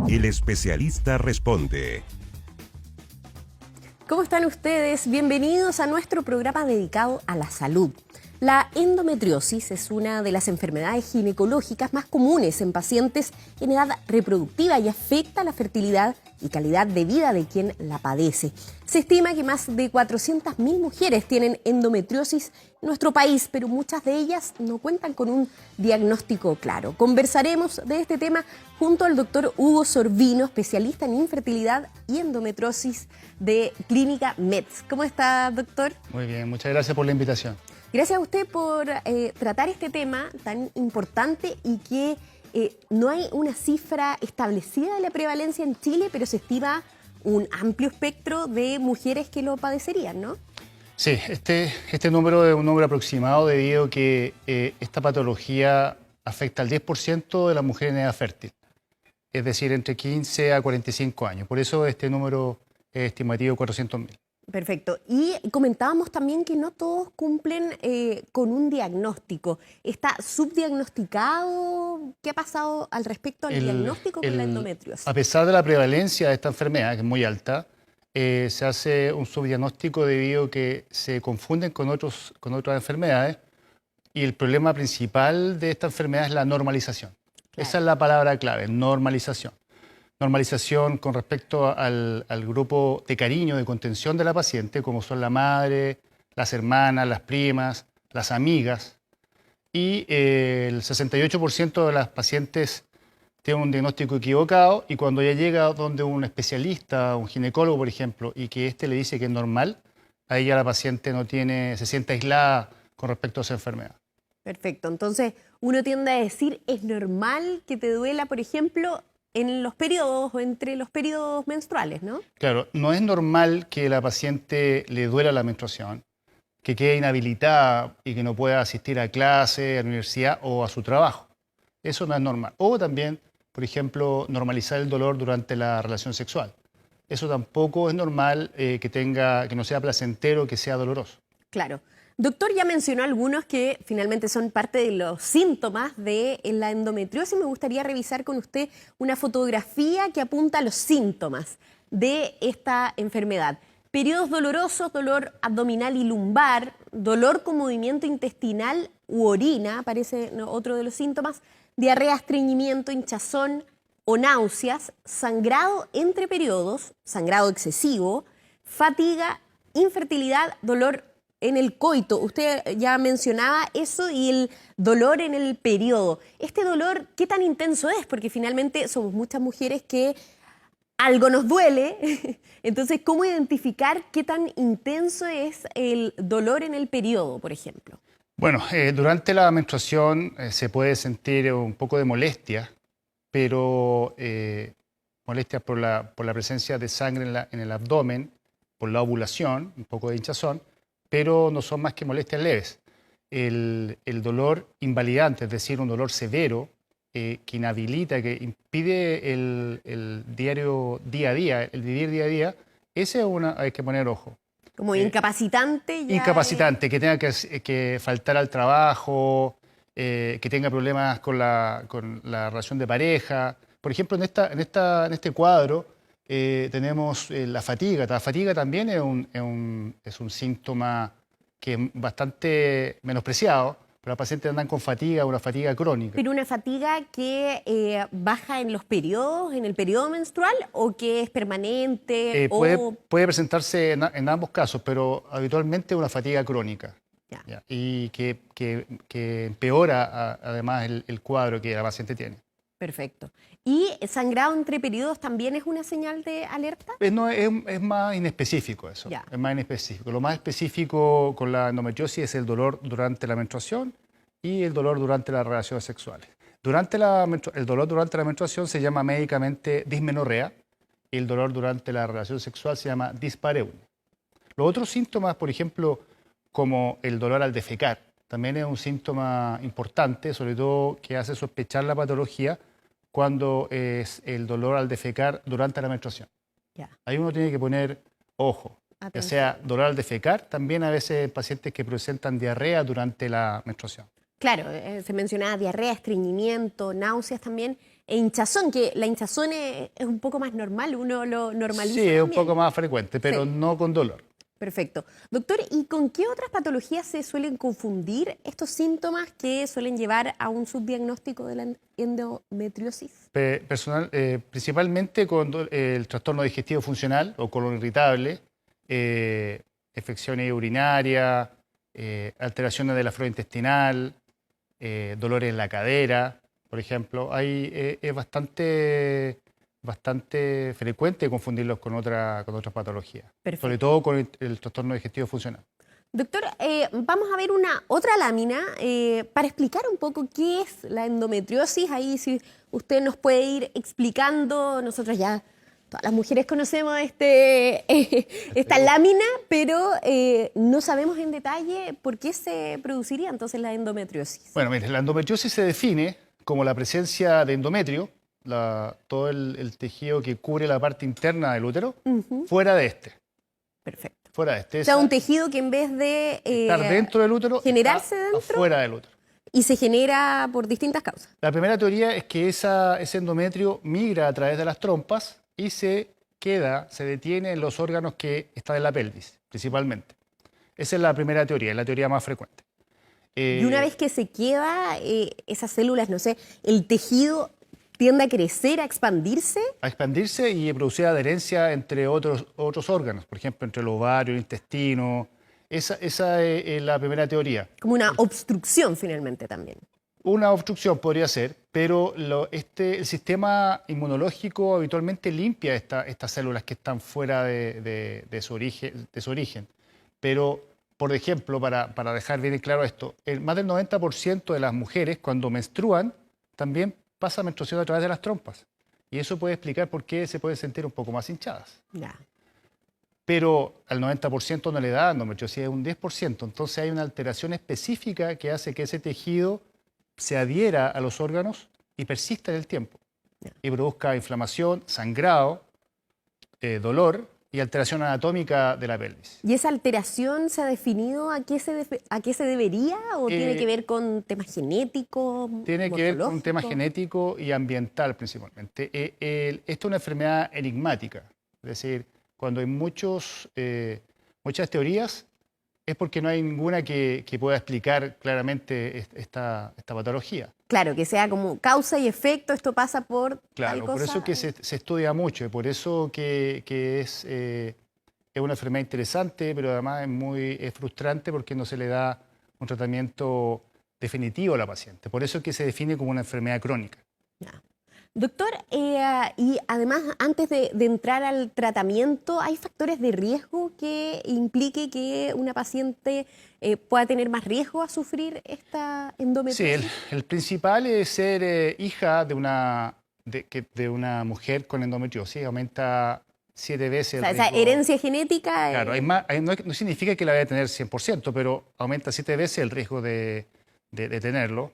El especialista responde. ¿Cómo están ustedes? Bienvenidos a nuestro programa dedicado a la salud. La endometriosis es una de las enfermedades ginecológicas más comunes en pacientes en edad reproductiva y afecta la fertilidad y calidad de vida de quien la padece. Se estima que más de 400.000 mujeres tienen endometriosis en nuestro país, pero muchas de ellas no cuentan con un diagnóstico claro. Conversaremos de este tema junto al doctor Hugo Sorbino, especialista en infertilidad y endometriosis de Clínica MEDS. ¿Cómo está, doctor? Muy bien, muchas gracias por la invitación. Gracias a usted por tratar este tema tan importante y que no hay una cifra establecida de la prevalencia en Chile, pero se estima un amplio espectro de mujeres que lo padecerían, ¿no? Sí, este número es un número aproximado debido a que esta patología afecta al 10% de las mujeres en edad fértil, es decir, entre 15 a 45 años. Por eso este número es estimativo de 400.000. Perfecto. Y comentábamos también que no todos cumplen con un diagnóstico. ¿Está subdiagnosticado? ¿Qué ha pasado al respecto al diagnóstico con la endometriosis? A pesar de la prevalencia de esta enfermedad, que es muy alta, se hace un subdiagnóstico debido a que se confunden con otras enfermedades y el problema principal de esta enfermedad es la normalización. Claro. Esa es la palabra clave, normalización. Normalización con respecto al grupo de cariño, de contención de la paciente, como son la madre, las hermanas, las primas, las amigas. Y el 68% de las pacientes tienen un diagnóstico equivocado y cuando ya llega donde un especialista, un ginecólogo, por ejemplo, y que éste le dice que es normal, ahí ya la paciente se siente aislada con respecto a esa enfermedad. Perfecto. Entonces, uno tiende a decir, ¿es normal que te duela, por ejemplo, en los periodos o entre los periodos menstruales, ¿no? Claro, no es normal que la paciente le duela la menstruación, que quede inhabilitada y que no pueda asistir a clase, a la universidad o a su trabajo. Eso no es normal. O también, por ejemplo, normalizar el dolor durante la relación sexual. Eso tampoco es normal que no sea placentero, que sea doloroso. Claro. Doctor, ya mencionó algunos que finalmente son parte de los síntomas de la endometriosis. Me gustaría revisar con usted una fotografía que apunta a los síntomas de esta enfermedad. Periodos dolorosos, dolor abdominal y lumbar, dolor con movimiento intestinal u orina, aparece otro de los síntomas, diarrea, estreñimiento, hinchazón o náuseas, sangrado entre periodos, sangrado excesivo, fatiga, infertilidad, dolor en el coito. Usted ya mencionaba eso y el dolor en el periodo. ¿Este dolor qué tan intenso es? Porque finalmente somos muchas mujeres que algo nos duele. Entonces, ¿cómo identificar qué tan intenso es el dolor en el periodo, por ejemplo? Bueno, durante la menstruación se puede sentir un poco de molestia, pero molestia por la presencia de sangre en el abdomen, por la ovulación, un poco de hinchazón, pero no son más que molestias leves. El dolor invalidante, es decir, un dolor severo que inhabilita, que impide el diario día a día, el vivir día a día, ese hay que poner ojo. Como incapacitante. Incapacitante, que tenga que faltar al trabajo, que tenga problemas con la relación de pareja. Por ejemplo, en este cuadro tenemos la fatiga. La fatiga también es un síntoma que es bastante menospreciado, pero los pacientes andan con fatiga, una fatiga crónica. ¿Pero una fatiga que baja en los periodos, en el periodo menstrual, o que es permanente? Puede presentarse en ambos casos, pero habitualmente una fatiga crónica. Ya, y que empeora además el cuadro que la paciente tiene. Perfecto. ¿Y sangrado entre periodos también es una señal de alerta? No, es más inespecífico eso. Ya. Es más inespecífico. Lo más específico con la endometriosis es el dolor durante la menstruación y el dolor durante las relaciones sexuales. El dolor durante la menstruación se llama médicamente dismenorrea y el dolor durante la relación sexual se llama dispareunia. Los otros síntomas, por ejemplo, como el dolor al defecar, también es un síntoma importante, sobre todo que hace sospechar la patología cuando es el dolor al defecar durante la menstruación. Ya. Ahí uno tiene que poner ojo, Atención. ya sea dolor al defecar, también a veces pacientes que presentan diarrea durante la menstruación. Claro, se mencionaba diarrea, estreñimiento, náuseas también, e hinchazón, que la hinchazón es un poco más normal, uno lo normaliza Sí, es un también. poco más frecuente, pero Sí. no con dolor. Perfecto. Doctor, ¿y con qué otras patologías se suelen confundir estos síntomas que suelen llevar a un subdiagnóstico de la endometriosis? Principalmente con el trastorno digestivo funcional o colon irritable, infecciones urinarias, alteraciones de la flora intestinal, dolores en la cadera, por ejemplo. Es bastante frecuente confundirlos con otras patologías, Perfecto. sobre todo con el trastorno digestivo funcional. Doctor, vamos a ver una otra lámina para explicar un poco qué es la endometriosis. Ahí si usted nos puede ir explicando, nosotros ya, todas las mujeres conocemos esta lámina, pero no sabemos en detalle por qué se produciría entonces la endometriosis. Bueno, mire, la endometriosis se define como la presencia de endometrio, todo el tejido que cubre la parte interna del útero, fuera de este. Perfecto. Fuera de este. O sea, un tejido que en vez de Estar dentro del útero, generarse está dentro afuera del útero. y se genera por distintas causas. La primera teoría es que ese endometrio migra a través de las trompas y se detiene en los órganos que están en la pelvis, principalmente. Esa es la primera teoría, es la teoría más frecuente. Y una vez que se queda, esas células, no sé, el tejido tiende a crecer, a expandirse. A expandirse y producir adherencia entre otros órganos, por ejemplo, entre el ovario, el intestino. Esa es la primera teoría. Como una obstrucción finalmente también. Una obstrucción podría ser, pero el sistema inmunológico habitualmente limpia estas células que están fuera de su origen. Pero, por ejemplo, para dejar bien claro esto, más del 90% de las mujeres cuando menstruan también pasa menstruación a través de las trompas. Y eso puede explicar por qué se pueden sentir un poco más hinchadas. Ya. Pero al 90% no le da endometriosis, es un 10%. Entonces hay una alteración específica que hace que ese tejido se adhiera a los órganos y persista en el tiempo. Y produzca inflamación, sangrado, dolor y alteración anatómica de la pelvis. ¿Y esa alteración se ha definido a qué se debería o tiene que ver con temas genéticos? Tiene que ver con un tema morfológicos? genético y ambiental principalmente. Esta es una enfermedad enigmática. Es decir, cuando hay muchas teorías, es porque no hay ninguna que pueda explicar claramente esta patología. Claro, que sea como causa y efecto, esto pasa por tal Claro, cosa. por eso que se estudia mucho, y por eso que es una enfermedad interesante, pero además es frustrante porque no se le da un tratamiento definitivo a la paciente. Por eso es que se define como una enfermedad crónica. Ya. Doctor, y además, antes de entrar al tratamiento, ¿hay factores de riesgo que implique que una paciente pueda tener más riesgo a sufrir esta Sí, endometriosis? el principal es ser hija de una mujer con endometriosis. Aumenta 7 veces el O sea, riesgo. esa herencia genética. Claro, no significa que la vaya a tener 100%, pero aumenta 7 veces el riesgo de tenerlo.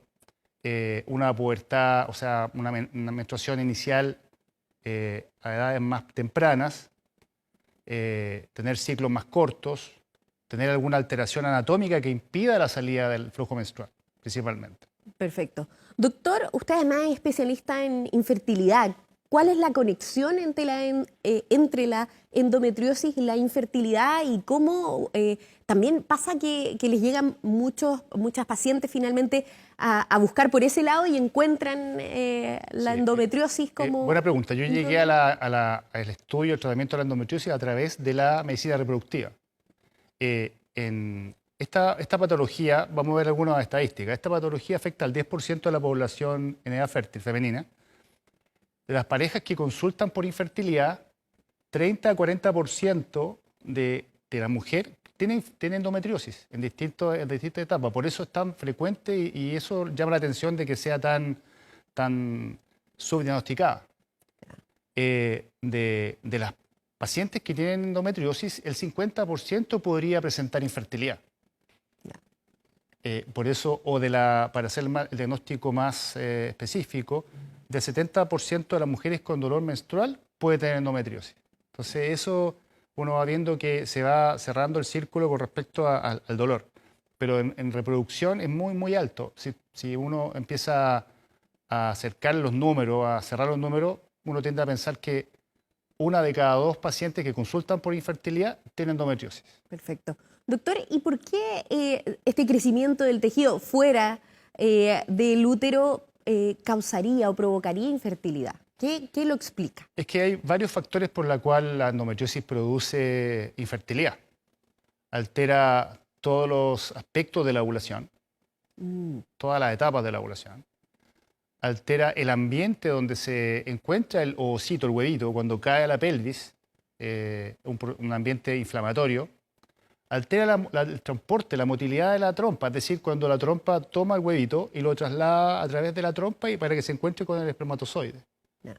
Una pubertad, o sea, una menstruación inicial a edades más tempranas, tener ciclos más cortos, tener alguna alteración anatómica que impida la salida del flujo menstrual, principalmente. Perfecto. Doctor, usted además es especialista en infertilidad. ¿Cuál es la conexión entre la endometriosis y la infertilidad y cómo también pasa que les llegan muchas pacientes finalmente a buscar por ese lado y encuentran la Sí, endometriosis como... buena pregunta. Yo llegué al estudio, al tratamiento de la endometriosis a través de la medicina reproductiva. En esta patología, vamos a ver algunas estadísticas, esta patología afecta al 10% de la población en edad fértil femenina. De las parejas que consultan por infertilidad, 30 a 40% de la mujer tiene endometriosis en distintas etapas. Por eso es tan frecuente y eso llama la atención de que sea tan subdiagnosticada. De las pacientes que tienen endometriosis, el 50% podría presentar infertilidad. Por eso, para hacer el diagnóstico más específico, del 70% de las mujeres con dolor menstrual puede tener endometriosis. Entonces, eso uno va viendo que se va cerrando el círculo con respecto al dolor. pero en reproducción es muy, muy alto. Si uno empieza a acercar los números, a cerrar los números, uno tiende a pensar que 1 de cada 2 pacientes que consultan por infertilidad tienen endometriosis. Perfecto. Doctor, ¿y por qué este crecimiento del tejido fuera del útero causaría o provocaría infertilidad? ¿Qué lo explica? Es que hay varios factores por los cuales la endometriosis produce infertilidad. Altera todos los aspectos de la ovulación, todas las etapas de la ovulación. Altera el ambiente donde se encuentra el ovocito, el huevito, cuando cae a la pelvis, un ambiente inflamatorio. Altera el transporte, la motilidad de la trompa, es decir, cuando la trompa toma el huevito y lo traslada a través de la trompa y para que se encuentre con el espermatozoide. No.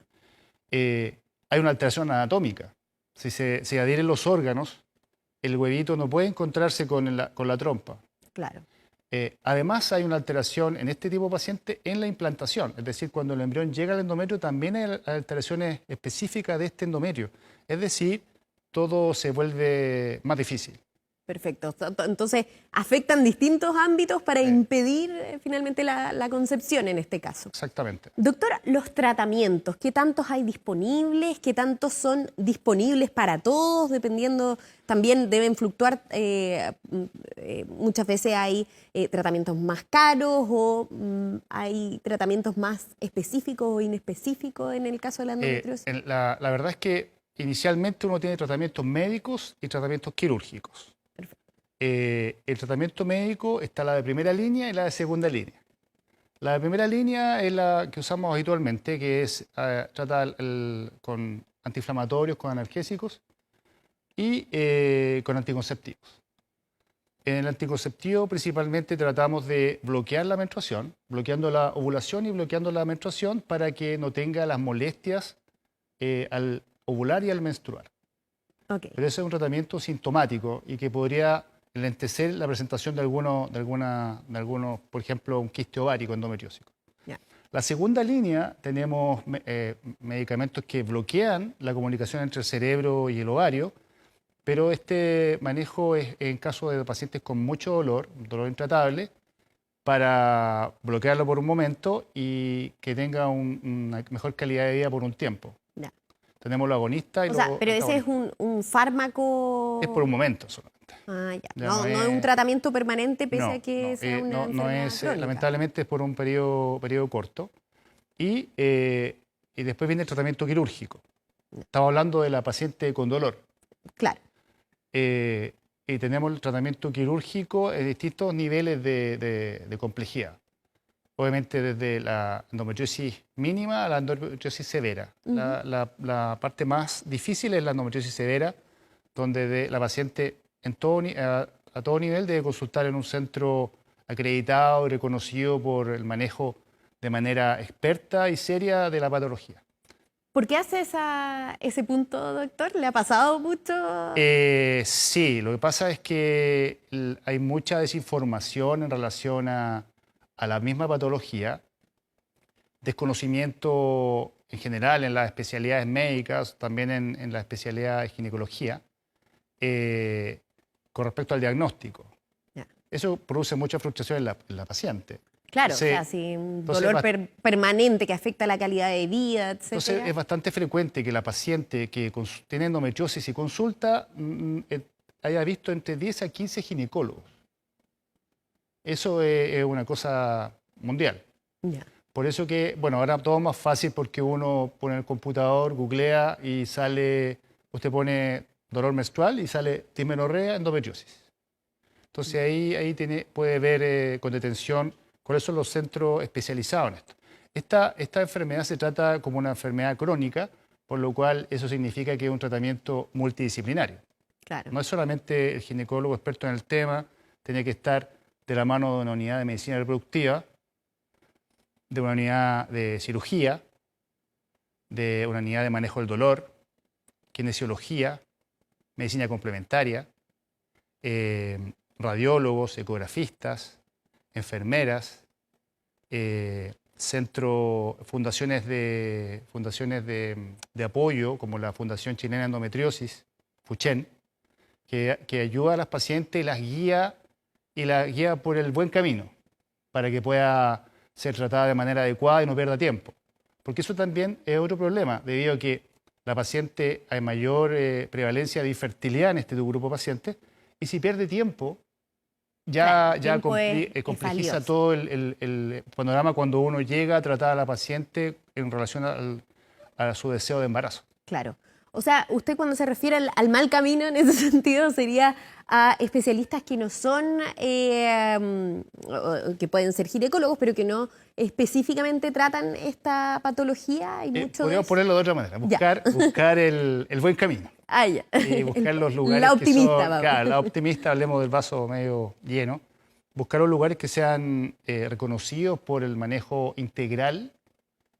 Hay una alteración anatómica. Si se adhieren los órganos, el huevito no puede encontrarse con la trompa. Claro. Además, hay una alteración en este tipo de paciente en la implantación. Es decir, cuando el embrión llega al endometrio, también hay alteraciones específicas de este endometrio. Es decir, todo se vuelve más difícil. Perfecto. Entonces, afectan distintos ámbitos para impedir finalmente la concepción en este caso. Exactamente. Doctora, los tratamientos, ¿qué tantos hay disponibles? ¿Qué tantos son disponibles para todos? Dependiendo, también deben fluctuar. Muchas veces hay tratamientos más caros o hay tratamientos más específicos o inespecíficos en el caso de la endometriosis. La verdad es que inicialmente uno tiene tratamientos médicos y tratamientos quirúrgicos. El tratamiento médico está la de primera línea y la de segunda línea. La de primera línea es la que usamos habitualmente, que es trata con antiinflamatorios, con analgésicos y con anticonceptivos. En el anticonceptivo principalmente tratamos de bloquear la menstruación, bloqueando la ovulación y bloqueando la menstruación para que no tenga las molestias al ovular y al menstruar. Okay. Pero ese es un tratamiento sintomático y que podría enlentecer la presentación de algunos, por ejemplo, un quiste ovárico endometriósico. Yeah. La segunda línea tenemos medicamentos que bloquean la comunicación entre el cerebro y el ovario, pero este manejo es en caso de pacientes con mucho dolor intratable, para bloquearlo por un momento y que tenga una mejor calidad de vida por un tiempo. Yeah. Tenemos los agonistas y los pero ese es un fármaco... Es por un momento solamente. Ah, ya. Ya No es un tratamiento permanente pese a que sea una enfermedad crónica. Lamentablemente es por un periodo corto. Y después viene el tratamiento quirúrgico. Estamos hablando de la paciente con dolor. Claro. Y tenemos el tratamiento quirúrgico en distintos niveles de complejidad. Obviamente desde la endometriosis mínima a la endometriosis severa. La parte más difícil es la endometriosis severa, donde la paciente a todo nivel debe consultar en un centro acreditado y reconocido por el manejo de manera experta y seria de la patología. ¿Por qué hace ese punto, doctor? ¿Le ha pasado mucho? Sí, lo que pasa es que hay mucha desinformación en relación a la misma patología, desconocimiento en general en las especialidades médicas, también en la especialidad de ginecología, con respecto al diagnóstico. Yeah. Eso produce mucha frustración en la paciente. Claro, Entonces, si un dolor permanente que afecta la calidad de vida, etc. Entonces es bastante frecuente que la paciente que tiene endometriosis y consulta haya visto entre 10 a 15 ginecólogos. Eso es una cosa mundial. Yeah. Por eso que, bueno, ahora todo es más fácil porque uno pone en el computador, googlea y sale, usted pone dolor menstrual y sale dismenorrea, endometriosis. Entonces ahí puede ver con detención cuáles son los centros especializados en esto. Esta enfermedad se trata como una enfermedad crónica, por lo cual eso significa que es un tratamiento multidisciplinario. Claro. No es solamente el ginecólogo experto en el tema, tiene que estar de la mano de una unidad de medicina reproductiva, de una unidad de cirugía, de una unidad de manejo del dolor, kinesiología, medicina complementaria, radiólogos, ecografistas, enfermeras, fundaciones de apoyo, como la Fundación Chilena de Endometriosis, FUCHEN, que ayuda a las pacientes y las guía y la guía por el buen camino para que pueda ser tratada de manera adecuada y no pierda tiempo. Porque eso también es otro problema, debido a que la paciente hay mayor prevalencia de infertilidad en este grupo de pacientes, y si pierde tiempo, Claro, ya tiempo es complejiza valioso. todo el panorama cuando uno llega a tratar a la paciente en relación a su deseo de embarazo. Claro. O sea, usted cuando se refiere al mal camino en ese sentido sería a especialistas que no son, que pueden ser ginecólogos, pero que no específicamente tratan esta patología. Hay mucho de Podríamos eso. ponerlo de otra manera, Ya. buscar el buen camino. Ah, ya. Y buscar los lugares La que optimista, son, vamos. claro, la optimista, hablemos del vaso medio lleno, buscar los lugares que sean reconocidos por el manejo integral,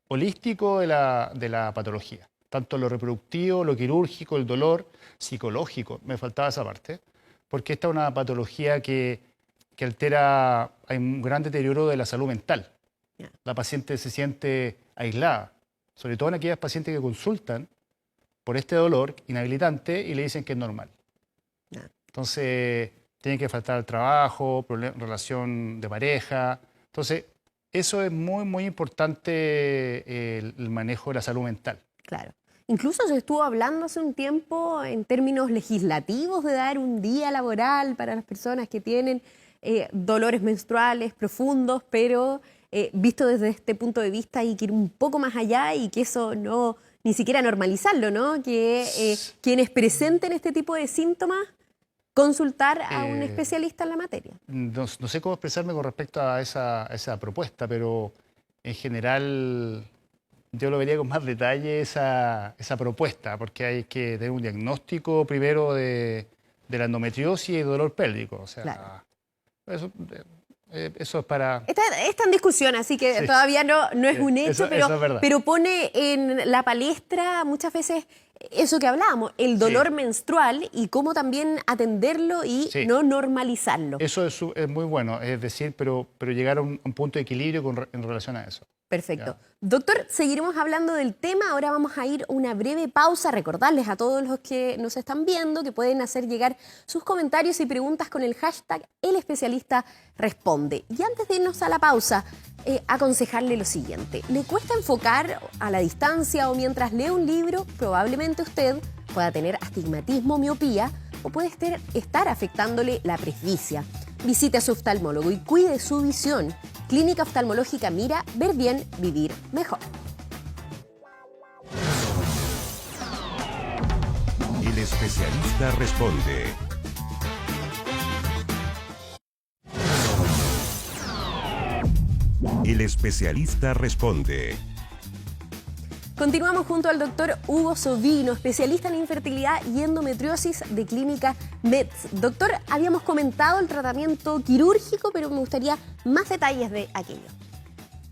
holístico de la patología, tanto lo reproductivo, lo quirúrgico, el dolor, psicológico, me faltaba esa parte, porque esta es una patología que altera, hay un gran deterioro de la salud mental. Ya. La paciente se siente aislada, sobre todo en aquellas pacientes que consultan por este dolor inhabilitante y le dicen que es normal. Ya. Entonces, tiene que faltar al trabajo, relación de pareja. Entonces, eso es muy, muy importante, el manejo de la salud mental. Claro. Incluso se estuvo hablando hace un tiempo en términos legislativos de dar un día laboral para las personas que tienen dolores menstruales profundos, pero visto desde este punto de vista hay que ir un poco más allá y que eso no, ni siquiera normalizarlo, ¿no? Que quienes presenten este tipo de síntomas, consultar a un especialista en la materia. No sé cómo expresarme con respecto a esa propuesta, pero en general yo lo vería con más detalle esa propuesta, porque hay que tener un diagnóstico primero de la endometriosis y dolor pélvico. O sea, Claro. eso es para... Está en discusión, así que Sí. todavía no es un hecho, Eso es verdad. pero pone en la palestra muchas veces eso que hablábamos, el dolor Sí. menstrual y cómo también atenderlo y Sí. no normalizarlo. Eso es muy bueno, es decir, pero llegar a un punto de equilibrio en relación a eso. Perfecto. Ya. Doctor, seguiremos hablando del tema. Ahora vamos a ir a una breve pausa. Recordarles a todos los que nos están viendo que pueden hacer llegar sus comentarios y preguntas con el hashtag El Especialista Responde. Y antes de irnos a la pausa, aconsejarle lo siguiente. ¿Le cuesta enfocar a la distancia o mientras lee un libro? Probablemente usted pueda tener astigmatismo o miopía o puede estar afectándole la presbicia. Visite a su oftalmólogo y cuide su visión. Clínica Oftalmológica Mira, ver bien, vivir mejor. El especialista responde. El especialista responde. Continuamos junto al doctor Hugo Sovino, especialista en infertilidad y endometriosis de Clínica MEDS. Doctor, habíamos comentado el tratamiento quirúrgico, pero me gustaría más detalles de aquello.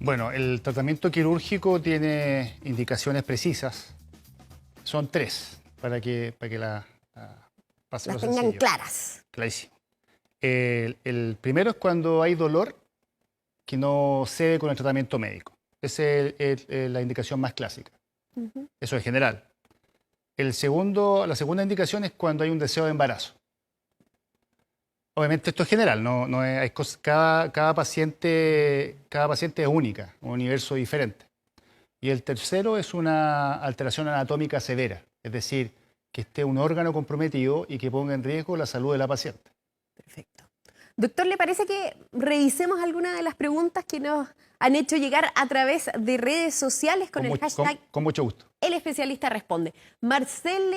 Bueno, el tratamiento quirúrgico tiene indicaciones precisas. Son 3, para que la pasemos Las tengan sencillo. claras. Clarísimo. El primero es cuando hay dolor que no cede con el tratamiento médico. Esa es la indicación más clásica. Eso es general. La segunda indicación es cuando hay un deseo de embarazo. Obviamente esto es general, cada paciente es única, un universo diferente. Y el tercero es una alteración anatómica severa, es decir, que esté un órgano comprometido y que ponga en riesgo la salud de la paciente. Perfecto. Doctor, ¿le parece que revisemos algunas de las preguntas que nos han hecho llegar a través de redes sociales con el hashtag Con mucho gusto. El Especialista Responde? Marcel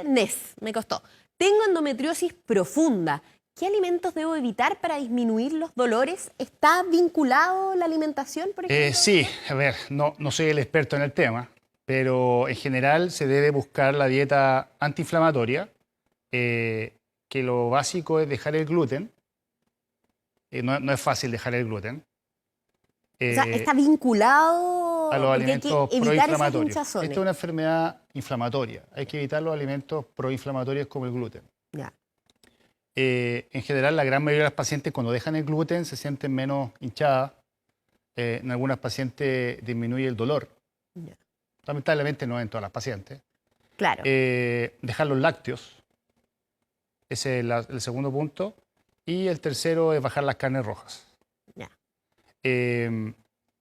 Ness, me costó. Tengo endometriosis profunda. ¿Qué alimentos debo evitar para disminuir los dolores? ¿Está vinculado la alimentación, por ejemplo? Sí, a ver, no soy el experto en el tema, pero en general se debe buscar la dieta antiinflamatoria, que lo básico es dejar el gluten. No es fácil dejar el gluten. O sea, está vinculado A los porque hay alimentos que evitar esas proinflamatorios. hinchazones. Esta es una enfermedad inflamatoria. Hay que evitar los alimentos proinflamatorios como el gluten. Ya. En general, la gran mayoría de las pacientes cuando dejan el gluten se sienten menos hinchadas. En algunas pacientes disminuye el dolor. Ya. Lamentablemente no en todas las pacientes. Claro. Dejar los lácteos. Ese es el segundo punto. Y el tercero es bajar las carnes rojas. Ya.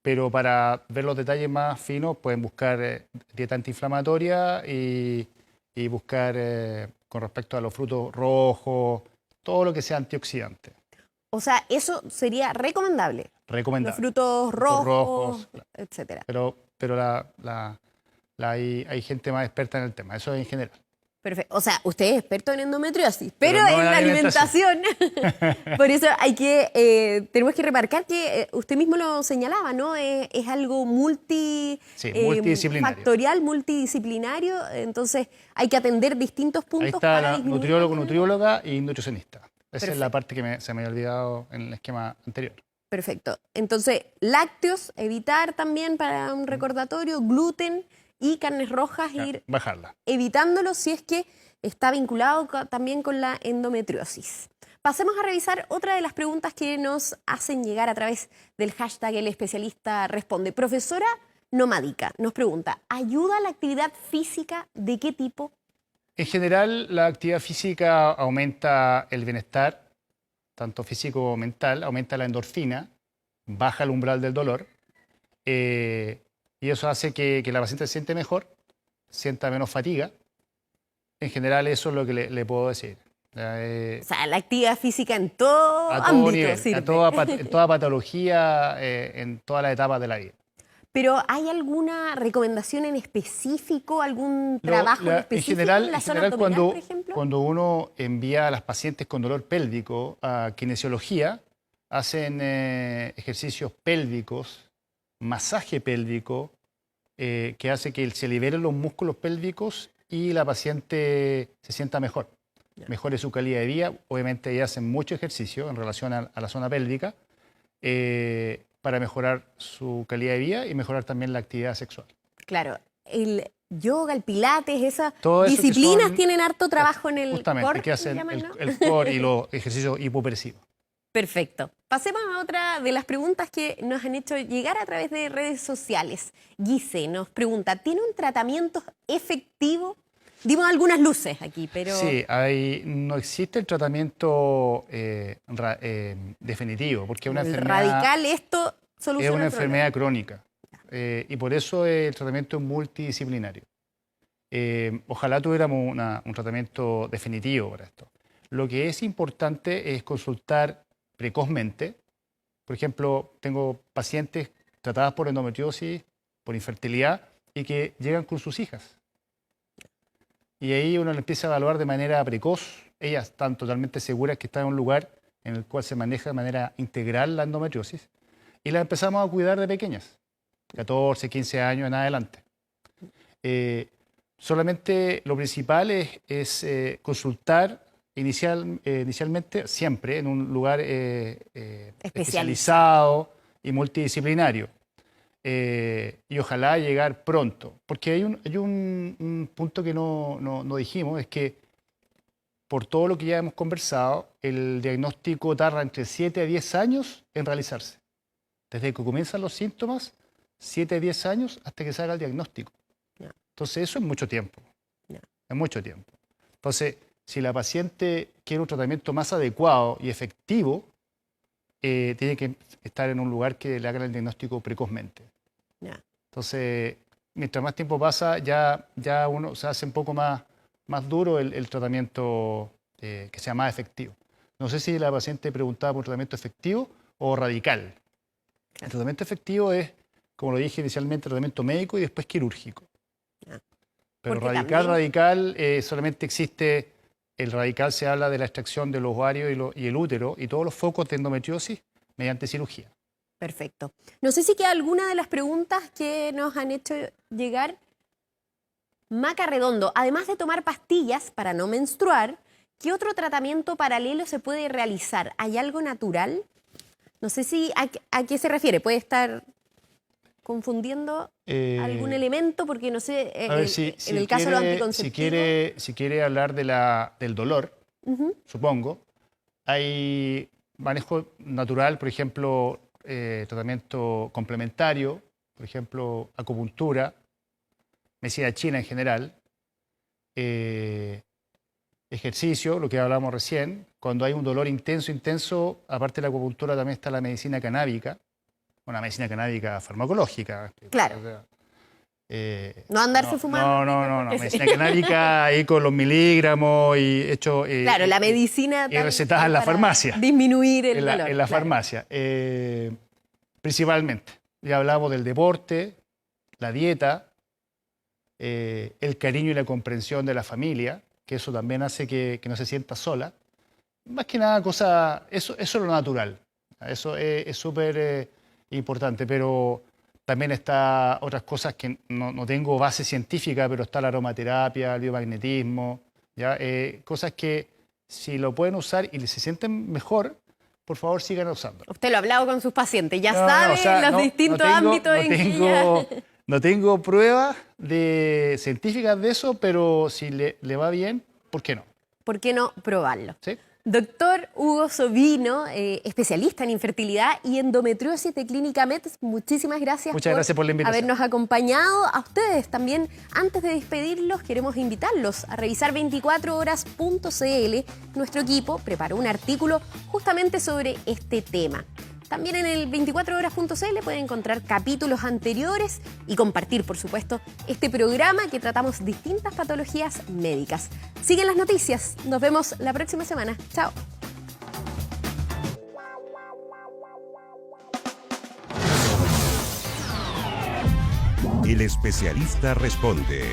Pero para ver los detalles más finos pueden buscar dieta antiinflamatoria y buscar con respecto a los frutos rojos, todo lo que sea antioxidante. O sea, eso sería recomendable. Los Recomendable. frutos rojos, claro. etcétera. Pero hay gente más experta en el tema, eso en general. Perfecto. O sea, usted es experto en endometriosis, pero no en en la alimentación. alimentación. Por eso tenemos que remarcar que usted mismo lo señalaba, ¿no? Es algo Sí, multidisciplinario. factorial, multidisciplinario. Entonces hay que atender distintos puntos. Ahí está para la disminuir nutriólogo, el- nutrióloga y nutricionista. Esa Perfecto. es la parte que se me había olvidado en el esquema anterior. Perfecto. Entonces, lácteos, evitar también para un recordatorio, gluten y carnes rojas, Ya, ir bajarla. evitándolo si es que está vinculado también con la endometriosis. Pasemos a revisar otra de las preguntas que nos hacen llegar a través del hashtag El Especialista Responde. Profesora Nomádica nos pregunta, ¿ayuda la actividad física de qué tipo? En general, la actividad física aumenta el bienestar, tanto físico como mental, aumenta la endorfina, baja el umbral del dolor, y eso hace que la paciente se siente mejor, sienta menos fatiga. En general, eso es lo que le puedo decir. O sea, la actividad física en todo A todo ámbito nivel, sirve. en toda patología, en todas las etapas de la vida. Pero ¿hay alguna recomendación en específico, algún trabajo en específico en la zona abdominal, por ejemplo? Cuando uno envía a las pacientes con dolor pélvico a kinesiología, hacen ejercicios pélvicos, masaje pélvico, que hace que se liberen los músculos pélvicos y la paciente se sienta mejor, mejore su calidad de vida. Obviamente ellas hacen mucho ejercicio en relación a la zona pélvica para mejorar su calidad de vida y mejorar también la actividad sexual. Claro, el yoga, el pilates, esas Todo eso que disciplinas son, tienen harto trabajo en el justamente, core, que hacen llaman, ¿no? el core y los ejercicios hipopresivos. Perfecto. Pasemos a otra de las preguntas que nos han hecho llegar a través de redes sociales. Guise nos pregunta, ¿tiene un tratamiento efectivo? Dimos algunas luces aquí, pero... Sí, no existe el tratamiento definitivo, porque es una el enfermedad, radical esto soluciona es una el problema. enfermedad crónica y por eso el tratamiento es multidisciplinario. Ojalá tuviéramos un tratamiento definitivo para esto. Lo que es importante es consultar precozmente. Por ejemplo, tengo pacientes tratadas por endometriosis, por infertilidad y que llegan con sus hijas. Y ahí uno le empieza a evaluar de manera precoz. Ellas están totalmente seguras que están en un lugar en el cual se maneja de manera integral la endometriosis. Y las empezamos a cuidar de pequeñas, 14, 15 años en adelante. Solamente lo principal es consultar inicialmente, siempre, en un lugar especializado y multidisciplinario. Y ojalá llegar pronto. Porque hay un punto que no dijimos, es que por todo lo que ya hemos conversado, el diagnóstico tarda entre 7 a 10 años en realizarse. Desde que comienzan los síntomas, 7 a 10 años hasta que se haga el diagnóstico. Entonces eso es mucho tiempo. Es mucho tiempo. Entonces, si la paciente quiere un tratamiento más adecuado y efectivo, tiene que estar en un lugar que le hagan el diagnóstico precozmente. Entonces, mientras más tiempo pasa, ya uno se hace un poco más duro el tratamiento que sea más efectivo. No sé si la paciente preguntaba por un tratamiento efectivo o radical. El tratamiento efectivo es, como lo dije inicialmente, tratamiento médico y después quirúrgico. Pero Porque radical, solamente existe, el radical se habla de la extracción de los ovarios y el útero y todos los focos de endometriosis mediante cirugía. Perfecto. No sé si queda alguna de las preguntas que nos han hecho llegar. Maca Redondo, además de tomar pastillas para no menstruar, ¿qué otro tratamiento paralelo se puede realizar? ¿Hay algo natural? No sé si a qué se refiere. Puede estar confundiendo algún elemento, porque no sé, A ver, en el caso de los anticonceptivos. si quiere hablar del dolor, supongo, hay manejo natural, por ejemplo, tratamiento complementario, por ejemplo, acupuntura, medicina china en general, ejercicio, lo que hablábamos recién. Cuando hay un dolor intenso, aparte de la acupuntura también está la medicina canábica, una medicina canábica farmacológica. Claro. O sea, No andarse fumando. No. Medicina canábica ahí con los miligramos y hecho. Claro, la medicina. Y recetada en la para farmacia. Disminuir el dolor. En la claro. farmacia. Principalmente. Ya hablamos del deporte, la dieta, el cariño y la comprensión de la familia, que eso también hace que no se sienta sola. Más que nada, eso es lo natural. Eso es súper importante, pero también está otras cosas que no tengo base científica, pero está la aromaterapia, el biomagnetismo, ¿ya? Cosas que si lo pueden usar y se sienten mejor, por favor sigan usando. Usted lo ha hablado con sus pacientes, ya sabe los distintos ámbitos en que ella... No tengo pruebas científicas de eso, pero si le va bien, ¿por qué no? ¿Por qué no probarlo? ¿Sí? Doctor Hugo Sovino, especialista en infertilidad y endometriosis de Clínica Med, muchísimas gracias. Muchas gracias por la invitación. Habernos acompañado. A ustedes también, antes de despedirlos, queremos invitarlos a revisar 24horas.cl. Nuestro equipo preparó un artículo justamente sobre este tema. También en el 24horas.cl pueden encontrar capítulos anteriores y compartir, por supuesto, este programa que tratamos distintas patologías médicas. Siguen las noticias. Nos vemos la próxima semana. Chao. El especialista responde.